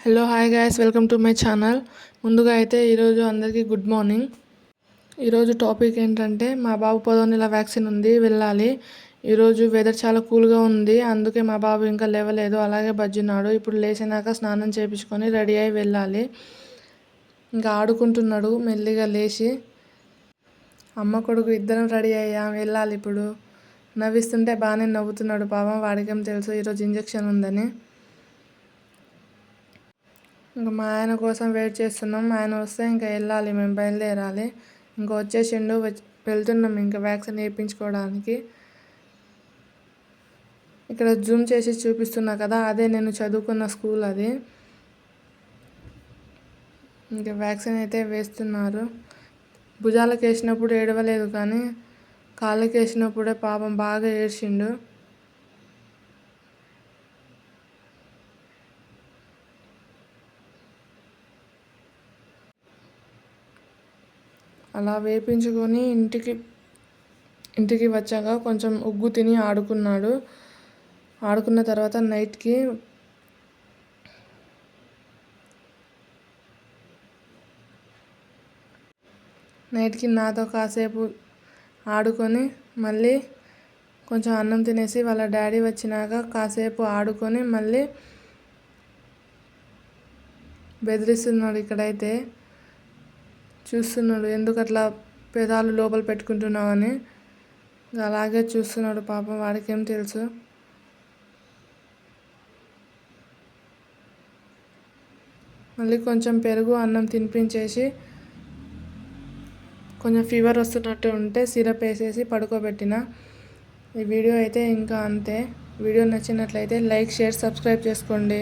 Hello hi guys, welcome to my channel. ముందుగా అయితే ఈరోజు అందరికీ గుడ్ మార్నింగ్. ఈరోజు టాపిక్ ఏంటంటే మా బాబు 10వ నెల వ్యాక్సిన్ ఉంది, వెళ్ళాలి. ఈరోజు వెదర్ చాలా కూల్గా ఉంది, అందుకే మా బాబు ఇంకా లేవలేదు, అలాగే బజ్జున్నాడు. ఇప్పుడు లేచినాక స్నానం చేయించుకొని రెడీ అయి వెళ్ళాలి. ఇంకా ఆడుకుంటున్నాడు మెల్లిగా లేచి. అమ్మ కొడుకు ఇద్దరం రెడీ అయ్యాం, వెళ్ళాలి. ఇప్పుడు నవ్విస్తుంటే బాగానే నవ్వుతున్నాడు పాపం, వాడికేం తెలుసు ఈరోజు ఇంజెక్షన్ ఉందని. ఇంకా మా ఆయన కోసం వెయిట్ చేస్తున్నాం. ఆయన వస్తే ఇంకా వెళ్ళాలి, మేము బయలుదేరాలి. ఇంకా వచ్చేసిండు, వెళ్తున్నాం ఇంకా వ్యాక్సిన్ వేయించుకోవడానికి. ఇక్కడ జూమ్ చేసి చూపిస్తున్నా కదా, అదే నేను చదువుకున్న స్కూల్ అది. ఇంకా వ్యాక్సిన్ అయితే వేస్తున్నారు. భుజాలకు వేసినప్పుడు ఏడవలేదు, కానీ కాళ్ళకి వేసినప్పుడే పాపం బాగా ఏడ్చిండు. అలా వేయించుకొని ఇంటికి వచ్చాక కొంచెం ఉగ్గు తిని ఆడుకున్నాడు. ఆడుకున్న తర్వాత నైట్కి నాతో కాసేపు ఆడుకొని మళ్ళీ కొంచెం అన్నం తినేసి వాళ్ళ డాడీ వచ్చినాక కాసేపు ఆడుకొని మళ్ళీ బెదిరిస్తున్నాడు. ఇక్కడైతే చూస్తున్నాడు, ఎందుకు అట్లా పెదాలు లోపల పెట్టుకుంటున్నావని. అలాగే చూస్తున్నాడు పాపం, వాడికి ఏం తెలుసు. మళ్ళీ కొంచెం పెరుగు అన్నం తినిపించేసి కొంచెం ఫీవర్ వస్తున్నట్టు ఉంటే సిరప్ వేసేసి పడుకోబెట్టిన. ఈ వీడియో అయితే ఇంకా అంతే. వీడియో నచ్చినట్లయితే లైక్, షేర్, సబ్స్క్రైబ్ చేసుకోండి.